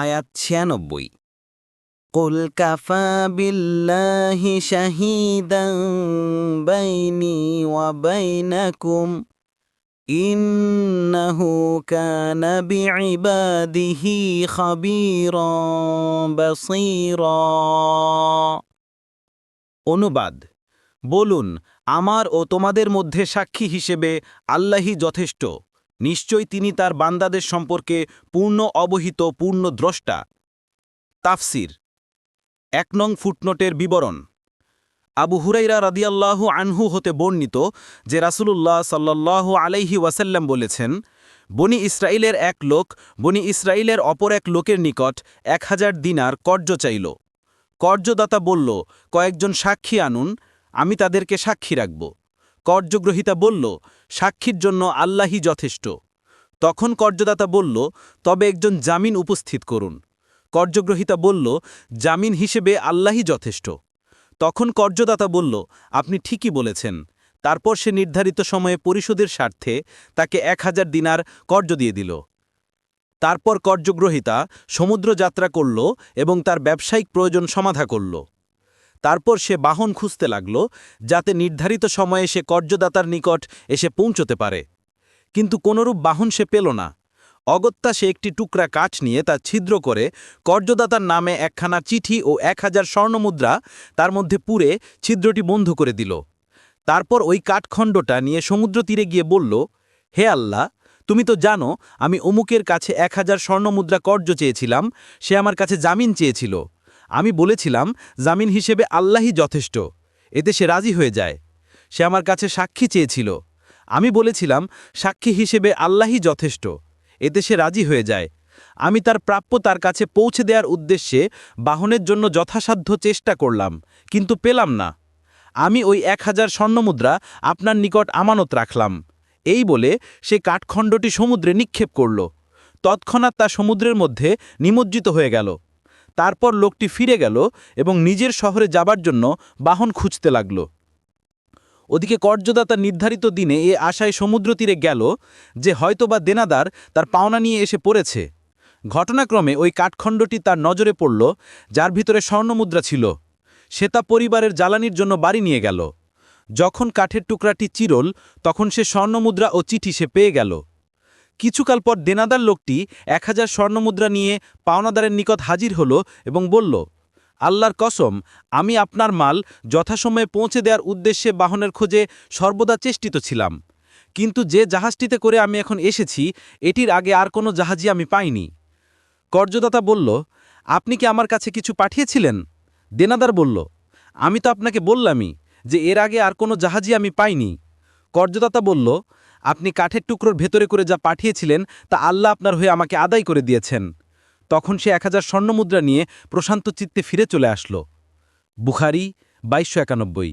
আয়াত ৯৬। কুল কাফা বিল্লাহি শাহীদান বাইনি ওয়া বাইনাকুম ইন্নাহু কানা বিইবাদিহি খাবীরান বাসীরা। অনুবাদ: বলুন, আমার ও তোমাদের মধ্যে সাক্ষী হিসেবে আল্লাহই যথেষ্ট। নিশ্চয় তিনি তার বান্দাদের সম্পর্কে পূর্ণ অবহিত, পূর্ণ দ্রষ্টা। তাফসির ১ নং ফুটনোটের বিবরণ। আবু হুরাইরা রাদিয়াল্লাহু আনহু হতে বর্ণিত যে রাসূলুল্লাহ সাল্লাল্লাহু আলাইহি ওয়াসাল্লাম বলেছেন, বনি ইসরাইলের এক লোক বনি ইসরাইলের অপর এক লোকের নিকট ১০০০ দিনার কর্জ চাইল। কর্জদাতা বলল, কয়েকজন সাক্ষী আনুন, আমি তাদেরকে সাক্ষী রাখব। কর্জগ্রহীতা বলল, সাক্ষীর জন্য আল্লাহই যথেষ্ট। তখন কর্জদাতা বলল, তবে একজন জামিন উপস্থিত করুন। কর্জগ্রহীতা বলল, জামিন হিসেবে আল্লাহই যথেষ্ট। তখন কর্জদাতা বলল, আপনি ঠিকই বলেছেন। তারপর সে নির্ধারিত সময়ে পরিশোধের স্বার্থে তাকে ১০০০ দিনার কর্জ দিয়ে দিল। তারপর কর্জগ্রহীতা সমুদ্র যাত্রা করল এবং তার ব্যবসায়িক প্রয়োজন সমাধা করল। তারপর সে বাহন খুঁজতে লাগল, যাতে নির্ধারিত সময়ে সে কর্জদাতার নিকট এসে পৌঁছতে পারে। কিন্তু কোনরূপ বাহন সে পেল না। অগত্যা সে একটি টুকরা কাঠ নিয়ে তা ছিদ্র করে কর্জদাতার নামে একখানা চিঠি ও ১০০০ স্বর্ণমুদ্রা তার মধ্যে পুরে ছিদ্রটি বন্ধ করে দিল। তারপর ওই কাঠখণ্ডটা নিয়ে সমুদ্র তীরে গিয়ে বলল, হে আল্লাহ, তুমি তো জানো আমি অমুকের কাছে ১০০০ স্বর্ণমুদ্রা কর্জ চেয়েছিলাম, সে আমার কাছে জামিন চেয়েছিল। আমি বলেছিলাম, জামিন হিসেবে আল্লাহই যথেষ্ট। এতে সে রাজি হয়ে যায়। সে আমার কাছে সাক্ষী চেয়েছিল। আমি বলেছিলাম, সাক্ষী হিসেবে আল্লাহই যথেষ্ট। এতে সে রাজি হয়ে যায়। আমি তার প্রাপ্য তার কাছে পৌঁছে দেওয়ার উদ্দেশ্যে বাহনের জন্য যথাসাধ্য চেষ্টা করলাম, কিন্তু পেলাম না। আমি ওই ১০০০ স্বর্ণমুদ্রা আপনার নিকট আমানত রাখলাম। এই বলে সে কাঠখণ্ডটি সমুদ্রে নিক্ষেপ করল। তৎক্ষণাৎ তা সমুদ্রের মধ্যে নিমজ্জিত হয়ে গেল। তারপর লোকটি ফিরে গেল এবং নিজের শহরে যাবার জন্য বাহন খুঁজতে লাগল। ওদিকে কর্জদাতা নির্ধারিত দিনে এ আশায় সমুদ্র তীরে গেল যে হয়তোবা দেনাদার তার পাওনা নিয়ে এসে পড়েছে। ঘটনাক্রমে ওই কাঠখণ্ডটি তার নজরে পড়ল, যার ভিতরে স্বর্ণমুদ্রা ছিল। সে তা পরিবারের জ্বালানির জন্য বাড়ি নিয়ে গেল। যখন কাঠের টুকরাটি চিরল, তখন সে স্বর্ণমুদ্রা ও চিঠি সে পেয়ে গেল। কিছুকাল পর দেনাদার লোকটি ১০০০ স্বর্ণমুদ্রা নিয়ে পাওনাদারের নিকট হাজির হল এবং বলল, আল্লাহর কসম, আমি আপনার মাল যথাসময়ে পৌঁছে দেওয়ার উদ্দেশ্যে বাহনের খোঁজে সর্বদা চেষ্টিত ছিলাম। কিন্তু যে জাহাজটিতে করে আমি এখন এসেছি, এটির আগে আর কোনো জাহাজই আমি পাইনি। কর্জদাতা বলল, আপনি কি আমার কাছে কিছু পাঠিয়েছিলেন? দেনাদার বলল, আমি তো আপনাকে বললামই যে এর আগে আর কোনো জাহাজই আমি পাইনি। কর্জদাতা বলল, আপনি কাঠের টুকরোর ভেতরে করে যা পাঠিয়েছিলেন তা আল্লাহ আপনার হয়ে আমাকে আদায় করে দিয়েছেন। তখন সে ১০০০ স্বর্ণমুদ্রা নিয়ে প্রশান্ত চিত্তে ফিরে চলে আসল। বুখারী ২২৯১।